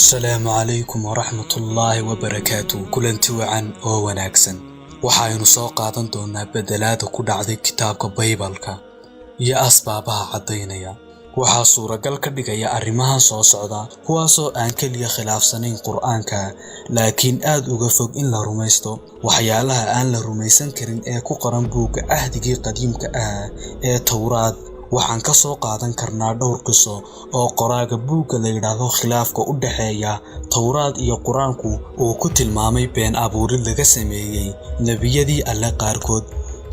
السلام عليكم ورحمة الله وبركاته. كلنتي وعن أو وناكسن waxaynu soo qaadan doonaa bedelaada ku dhacday kitaabka Baybalka iyo asbaabaha cadeynaya. Waxa suuragal ka dhigaya arrimahan soo socda kuwaasoo aan kaliya khilaafsanayn Qur'aanka laakiin aad uga fog in la rumaysto waxyaalaha aan la rumaysan karin ee ku qoran buugga ahdigii qadiimka ah ee Tawraad. waxaan ka soo qaadan karnaa dhowr qiso oo qoraaga buugga la yiraahdo khilaafka u dhaxeeya Tawraad iyo Qur'aanku oo ku tilmaamay been abuurid laga sameeyay nabiyadii Alle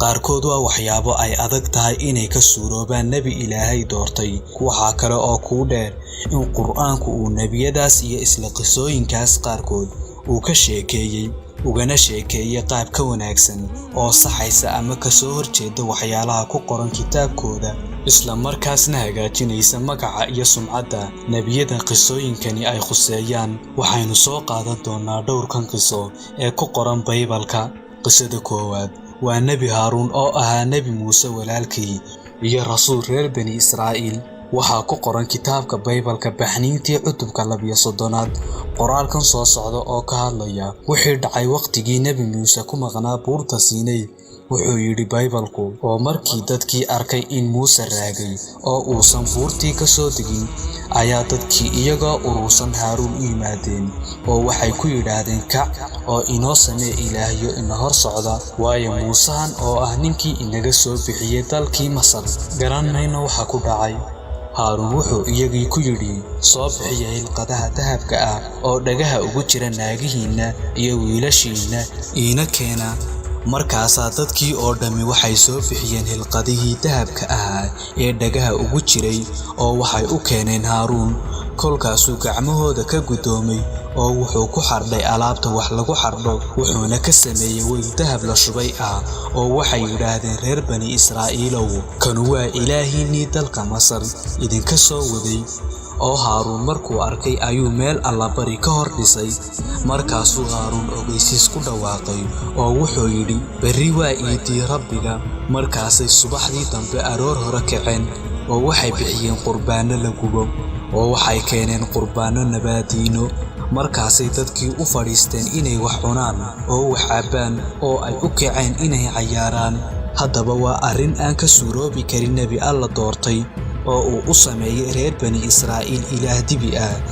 qaarkood waa waxyaabo ay adag tahay inay ka suuroobaan nabi Ilaahay doortay. waxa kale oo ku dheer in Qur'aanku uu nabiyadaas iyo isla qisooyinkaas qaarkood uu ka sheekeeyay ugana sheekeeyay qaab ka wanaagsan oo saxaysa ama ka soo horjeeda waxyaalaha ku qoran kitaabkooda isla markaasna hagaajinaysa magaca iyo sumcadda nabiyada qisooyinkani ay khuseeyaan. waxaynu soo qaadan doonaa dhowrkan qiso ee ku qoran Baybalka. qisada koowaad waa Nabi Haaruun oo ahaa Nabi Muuse walaalkii iyo rasuul reer Bani Israa'iil. waxaa ku qoran kitaabka Baybalka baxniintii cutubka 12aad. qoraalkan soo socda oo ka hadlaya wixii dhacay waqtigii Nabi Muuse ku maqnaa buurta Siinay. wuxuu yiri Baybalku oo markii dadkii arkay in Muuse raagay oo uusan buurtii ka soo degin ayaa dadkii iyaga urursan Haaruun u yimaadeen oo waxay ku yiraahdeen kac oo inoo samee ilaahyo ina hor socda waayo Muusan oo ah ninkii inaga soo bixiyay dalkii Masar garanayna waxa ku dhacay. Haaruun wuxuu iyagii ku yiri soo bixiyay hilqadaha dahabka ah oo dhagaha ugu jira naagihiina iyo wiilashiina ina keena. markaasaa dadkii oo dhami waxay soo bixiyeen hilqadihii dahabka ah ee dhagaha ugu jiray oo waxay u keeneen Haaruun. kolkaasuu gacmahooda ka gudoomay oo wuxuu ku xardhay alaabta wax lagu xardho wuxuuna ka sameeyay weel dahab la shubay oo waxay yiraahdeen reer Bani Israa'iilow kan waa ilaahiinii dalka Masar idinka soo waday. oo Haaruun markuu arkay ayuu meel alla bari ka hor dhisay. markaasuu Haaruun ogeysiis ku dhawaaqay oo wuxuu yiri bari waa iidii Rabbiga. markaasay subaxdii dambe aroor hore kaceen oo waxay bixiyeen qurbaano la gubo oo waxay keeneen qurbaano nabaadiino. markaasay dadkii u fadhiisteen inay wax cunaan oo wax cabaan oo ay u kaceen inay cayaaraan. haddaba waa arrin aan ka suuroobi karin nabi Alla doortay oo uu u sameeyay reer Bani Israa'iil ilaah dibi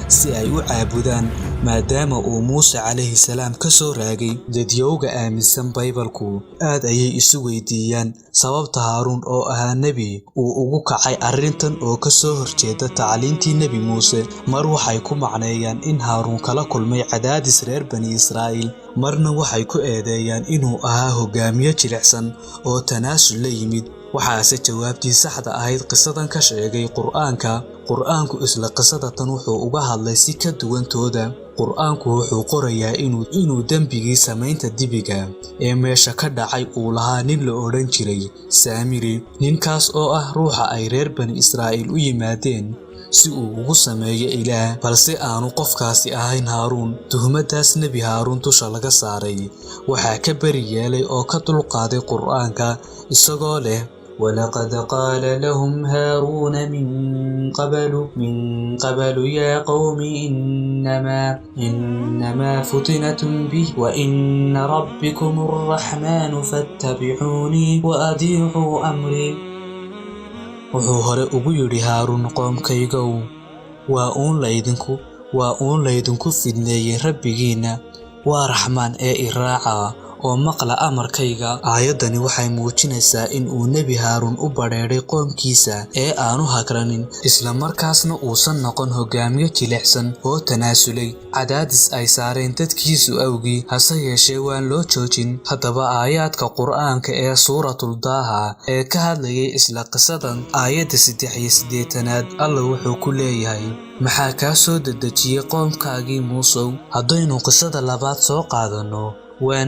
si ay u caabudaan maadaama uu Muuse calayhi salaam ka soo raagay. dadyowga aaminsan Baybalku aad ayay isu weydiiyaan sababta Haaruun oo ahaa nabi uu ugu kacay arrintan oo ka soo horjeeda tacliintii nabi Muuse. mar waxay ku macneeyaan in Haaruun kala kulmay cadaadis reer Bani Israa'iil marna waxay ku eedeeyaan inuu ahaa hogaamiye jilicsan oo tanaasul la yimid. waxaase jawaabtii saxda ahayd qisadan ka sheegay Qur'aanku isla qisadatan wuxuu uga hadlay si ka duwantooda. Qur'aanku wuxuu qorayaa inuu dambigii samaynta dibiga ee meesha ka dhacay uu lahaa nin la oran jiray Saamiri. ninkaas oo ah ruuxa ay reer Bani Israa'iil u yimaadeen si uu ugu sameeyo ilaah balse aanu qofkaasi ahayn Haaruun. tuhmadaas nabi Haaruun tusha laga saaray waxaa ka bari yeelay oo ka dulqaaday Qur'aanka isagoo leh ولقد قال لهم هارون من قبل يا قوم إنما فتنتم به وإن ربكم الرحمن فاتبعوني وأطيعوا أمري. wuxuu hore ugu yiri Haaruun qoomkaygow waa uun laydinku fidneeyay Rabbigiina waa Raxmaan ee iraaca oo maqla amarkayga. aayadani waxay muujinaysaa in uu nabi Haaruun u bareeray qoomkiisa ee aanu hakranin isla markaasna uusan noqon hogaamiye jilicsan oo tanaasulay cadaadis ay saareen dadkiisu awgii. hase yeeshee waan loo joojin. haddaba aayaadka Qur'aanka ee suuratul Daaha ee ka hadlayay isla qisadan aayadda 83aad Alla wuxuu ku leeyahay maxaa ka soo dedejiyay qoomkaagii Muusow. haddaynu qisada labaad soo qaadano waa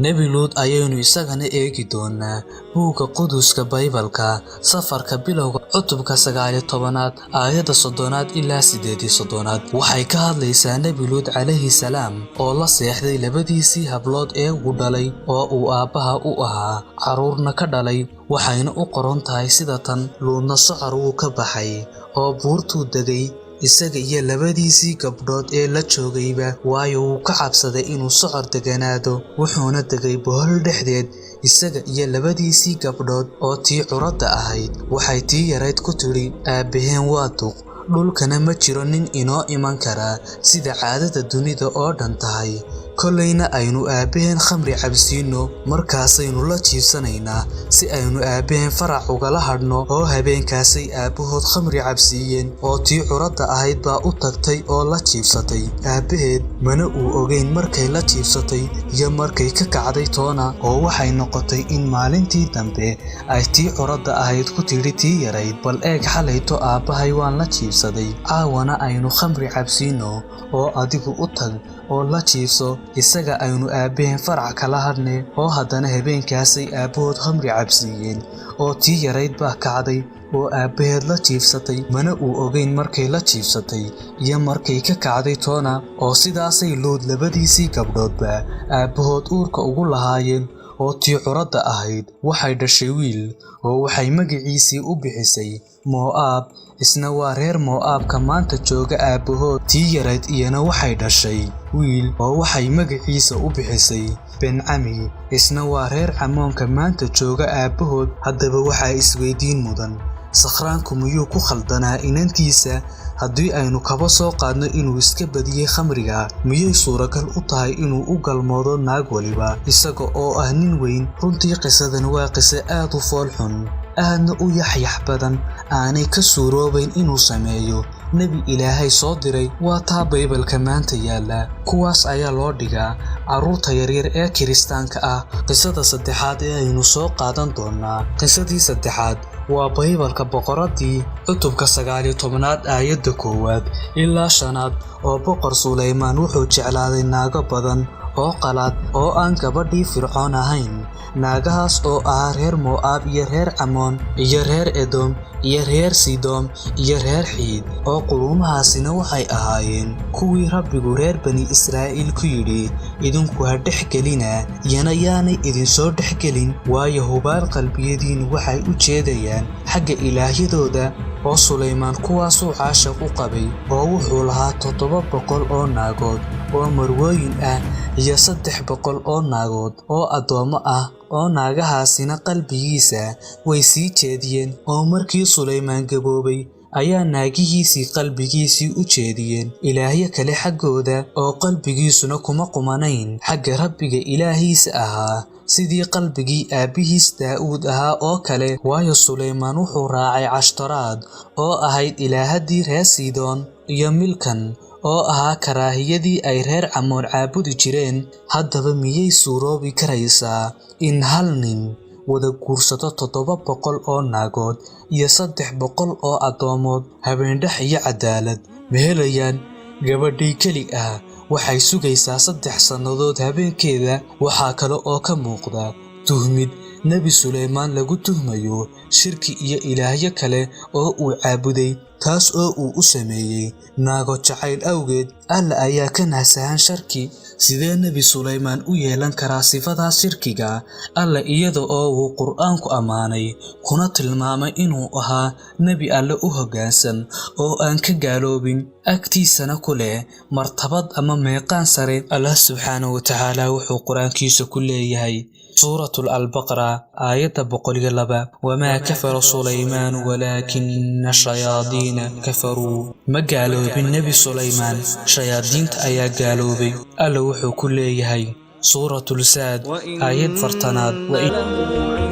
Nabi Luud ayaynu isagana eegi doonaa buugga Quduska Baybalka safarka bilowga cutubka 19aad aayadda 30 ilaa 38. waxay ka hadlaysaa Nabi Luud calayhi salaam oo la seexday labadiisii hablood ee uu dhalay oo uu aabbaha u ahaa caruurna ka dhalay. waxayna u qoran tahay sida tan: Luudna socor wuu ka baxay oo buurtuu degay isaga iyo labadiisii gabdhood ee la joogayba, waayo wuu ka cabsaday inuu socod deganaado. wuxuuna degay bohol dhexdeed isaga iyo labadiisii gabdhood oo tii curadda ahayd. waxay tii yarayd ku tidhi, aabbaheen waa duq, dhulkana ma jiro nin inoo iman karaa sida caadada dunida oo dhan tahay. kollayna aynu aabbaheen khamri cabsiinno, markaasaynu la jiibsanaynaa si aynu aabbaheen farac ugala hadhno. oo habeenkaasay aabbahood khamri cabsiiyeen, oo tii curadda ahayd baa u tagtay oo la jiibsatay. aabbaheed mana uu ogeyn markay la jiibsatay iyo markay ka kacday toona. oo waxay noqotay in maalintii dambe ay tii curadda ahayd ku tidhi tii yarayd, bal eeg xalayto aabbahay waan la jiibsaday, caawana aynu khamri cabsiinno oo adigu u tag oo la jiibso, isaga aynu aabbaheen farac kala hadhne. oo haddana habeenkaasay aabbahood khamri cabsiiyeen, oo tii yarayd baa kacday oo aabbaheed la jiibsatay, mana uu ogeyn markay la jiibsatay iyo markay ka kacday toona. oo sidaasay Luud labadiisii gabdhoodba aabbahood uurka ugu lahaayeen. oo tii curadda ahayd waxay dhashay wiil, oo waxay magaciisii u bixisay Mo'aab, isna waa reer Mo'aabka maanta jooga aabbahood. tii yarayd iyana waxay dhashay wiil, oo waxay magaciisa u bixisay Bencami, isna waa reer Camoonka maanta jooga aabbahood. haddaba waxaa isweydiin mudan, sakhraanku miyuu ku khaldanaa inantiisa? haddii aynu kaba soo qaadno inuu iska badiyey khamriga, miyay suuragal u tahay inuu u galmoodo naag waliba isaga oo ah nin weyn? runtii qisadan waa qiso aad u fool xun, aadna u yaxyax badan, aanay ka suuroobayn inuu sameeyo nebi Ilaahay soo diray. waa taa Baybalka maanta yaalla. kuwaas ayaa loo dhigaa carruurta yaryar ee kiristaanka ah. qisada saddexaad ee aynu soo qaadan doonaa, qisadii saddexaad waa Baybalka Boqoraddii, cutubka 19aad aayadda 1 ilaa 5. oo boqor Sulaymaan wuxuu jeclaaday naago badan oo qalaad oo aan gabadhii Fircoon ahayn. naagahaas oo ahaa reer Mo'aab iyo reer Camoon iyo reer Edom iyo reer Sidom iyo reer Xiid. oo quruumahaasina waxay ahaayeen kuwii Rabbigu reer bani Israa'iil ku yidhi, idinku ha dhex gelina, iyana yaanay idinsoo dhex gelin, waayo hubaal qalbiyadiinu waxay u jeedayaan xagga ilaahyadooda. oo Sulaymaan kuwaasuu caashaq u qabay, oo wuxuu lahaa 700 oo naagood oo marwooyin ah iyo 300 oo naagood oo addoommo ah. oo naagahaasina qalbigiisa way sii jeediyeen. oo markii Sulaymaan gaboobay ayaa naagihiisii qalbigiisii u jeediyeen ilaahyo kale xaggooda, oo qalbigiisuna kuma qumanayn xagga Rabbiga ilaahiisa ahaa sidii qalbigii aabbihiis Daa'uud ahaa oo kale. waayo Sulaymaan wuxuu raacay Cashtaraad oo ahayd ilaahaddii reer Sidon, iyo Milkan oo ahaa karaahiyadii ay reer Camoon caabudi jireen. haddaba miyay suuroobi karaysaa in hal nin wada guursado 700 oo naagood iyo 300 oo addoomood? habeendhex iyo cadaalad ma helayaan? gabadhii keli ah waxay sugaysaa 3 sannadood habeenkeeda. waxaa kale oo ka muuqda tuhmid nebi Sulaymaan lagu tuhmayo shirki iyo ilaahyo kale oo uu caabuday, taas oo uu u sameeyey naago jacayl awgeed. alla ayaa ka nasahan sharki. sidee nebi Sulaymaan u yeelan karaa sifadaas shirkiga? alla iyada oo uu qur'aanku ammaanay kuna tilmaamay inuu ahaa nebi alle u hoggaansan oo aan ka gaaloobin, agtiisana ku leh martabad ama meeqaan sare. allah subxaanahu wa tacaala wuxuu qur'aankiisa ku leeyahay suuratul Albaqara aayadda 102, wamaa kafara Sulaymaanu walaakina shayaadiina kafaruu. ma gaaloobin nebi Sulaymaan, shayaadiinta ayaa gaaloobay. alla wuxuu ku leeyahay suuratul Saad aayad 4.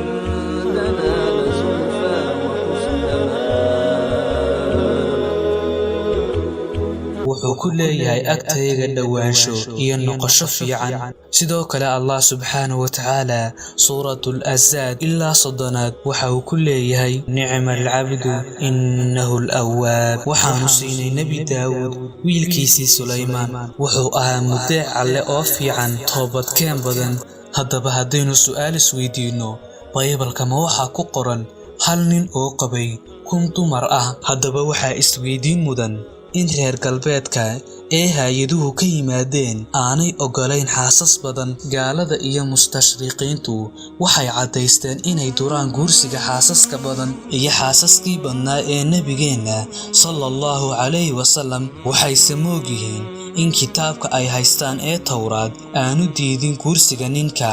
wuxuu ku leeyahay agtayga dhowaansho iyo noqosho fiican. sidoo kale allah subxaanahu wa tacaala suuratul Azaad ilaa 30 waxa uu ku leeyahay nicma alcabdu innahu alawwaab. waxaanu siinay nebi Daawuud wiilkiisii Sulaymaan, wuxuu ahaa mudeec alle oo fiican, toobadkeen badan. haddaba haddaynu su'aal isweydiinno, Baybalka ma waxaa ku qoran hal nin oo qabay 1000 dumar ah? haddaba waxaa isweydiin mudan, in reer galbeedka ee hay-aduhu ka yimaadeen aanay ogolayn xaasas badan. Gaalada iyo mustashriqiintu waxay caddaysteen inay duraan guursiga xaasaska badan iyo xaasaskii badnaa ee nebigeenna sallallahu calayhi wasallam. Waxayse moogyihiin in kitaabka ay haystaan ee Tawraad aanu diidin guursiga ninka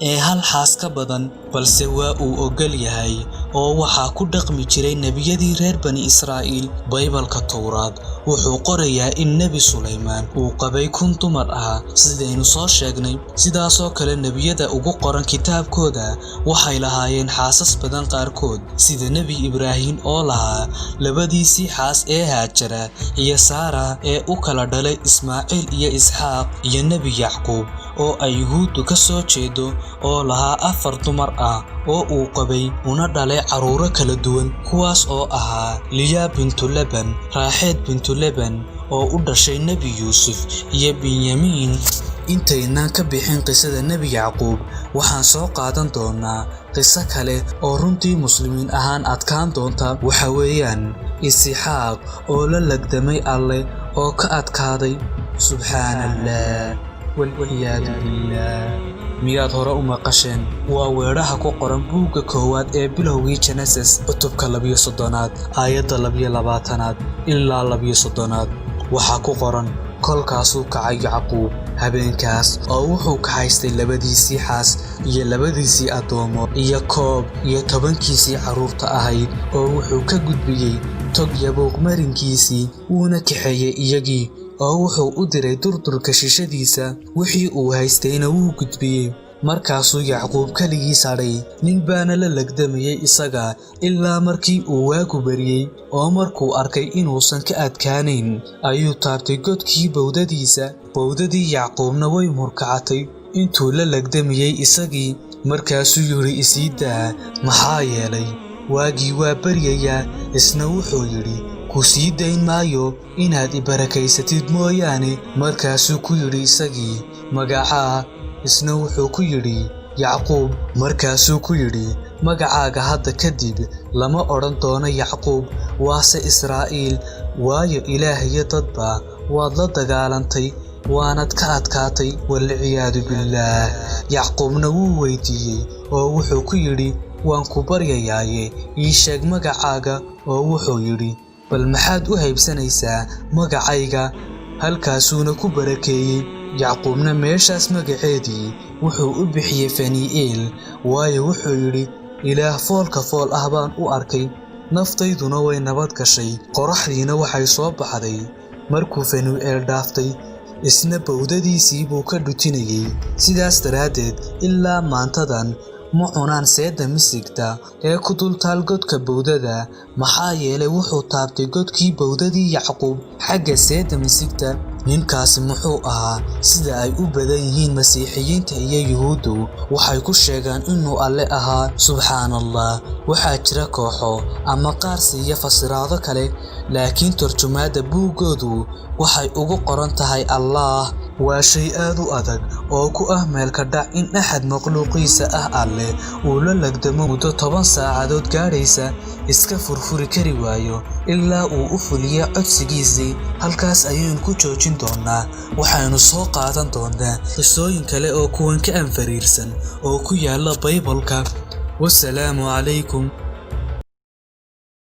ee hal xaas ka badan, balse waa uu ogol yahay oo waxaa ku dhaqmi jiray nebiyadii reer bani Israa'iil. Baybalka Tawraad wuxuu qorayaa in Nebi Sulaymaan uu qabay 1000 dumar ah sidaynu soo sheegnay. Sidaasoo kale nebiyada ugu qoran kitaabkooda waxay lahaayeen xaasas badan qaarkood, sida Nebi Ibraahim oo lahaa labadiisii xaas ee Haajara iyo Saara ee u kala dhalay Ismaaciil iyo Isxaaq, iyo Nebi Yacquub oo ay Yuhuuddu ka soo jeedo oo lahaa 4 dumar ah oo uu qabay una dhalay carruuro kala duwan, kuwaas oo ahaa Liya bintu Laban, Raaxeed bintu Laban oo u dhashay Nebi Yuusuf, iyo Binyamiin. Intaynaan ka bixin qisada Nebi Yacquub, waxaan soo qaadan doonaa qiso kale oo runtii muslimiin ahaan adkaan doonta. Waxa weeyaan Isxaaq oo la lagdamay Alle oo ka adkaaday. Subxaanallah walciyaadu billah. miyaad hore u maqasheen? Waa weedhaha ku qoran buugga koowaad ee bilowgii Genesis, cutubka 32aad, aayadda 22aad ilaa 33aad. waxaa ku qoran: kolkaasuu kacay Yacquub habeenkaas oo wuxuu ka haystay labadiisii xaas iyo labadiisii addoomo iyo koob iyo 10kiisii carruurta ahayd, oo wuxuu ka gudbiyey tog Yaboq marinkiisii, wuuna kaxeeyey iyagii oo wuxuu u diray durdurka shishadiisa, wixii uu haystayna wuu gudbiyey. markaasuu Yacquub kaligiis hadhay, nin baana la lagdamayay isaga ilaa markii uu waagu bariyey, oo markuu arkay inuusan ka adkaanayn ayuu taabtay godkii bowdadiisa. Bowdadii Yacquubna way murkacatay intuu la lagdamayay isagii. markaasuu yidhi, isii daa, maxaa yeelay waagii waa baryayaa. isna wuxuu yidhi, ku sii dayn maayo inaad i barakaysatid mooyaane. markaasuu ku yidhi isagii, magacaa? isna wuxuu ku yidhi, Yacquub. markaasuu ku yidhi, magacaaga hadda kadib lama odhan doono Yacquub, waase Israa'iil, waayo Ilaah iyo dadba waad la dagaalantay waanad ka adkaatay. walciyaadu billaah. Yacquubna wuu weydiiyey oo wuxuu ku yidhi, waan ku baryayaaye ii sheeg magacaaga. oo wuxuu yidhi, bal maxaad u haybsanaysaa magacayga? halkaasuuna ku barakeeyey. Yacquubna meeshaas magaceedii wuxuu u bixiyey Fanii'eel, waayo wuxuu yidhi, Ilaah foolka fool ah baan u arkay, naftayduna way nabad gashay. qoraxdiina waxay soo baxday markuu Fanii'eel dhaaftay, isna bowdadiisii buu ka dhutinayey. sidaas daraaddeed ilaa maantadan ma cunaan seedda misigta ee ku dul taal godka bowdada, maxaa yeelay wuxuu taabtay godkii bowdadii Yacquub xagga seedda misigta. ninkaasi muxuu ahaa? sida ay u badan yihiin masiixiyiinta iyo yuhuuddu waxay ku sheegaan inuu Alle ahaa. subxaanallah. waxaa jira kooxo ama qaar siiya fasiraado kale, laakiin tarjumaadda buuggoodu waxay ugu qoran tahay Allah. waa shay aad u adag oo ku ah meelka dhac in axad makhluuqiisa ah Alle uu la lagdamo muddo 10 saacadood gaadhaysa, iska furfuri kari waayo ilaa uu u fuliyo codsigiisii. halkaas ayaynu ku joojin doonaa. waxaynu soo qaadan doonaa qisooyin kale oo kuwan ka anfariirsan oo ku yaala Baybalka. wassalaamu calaykum.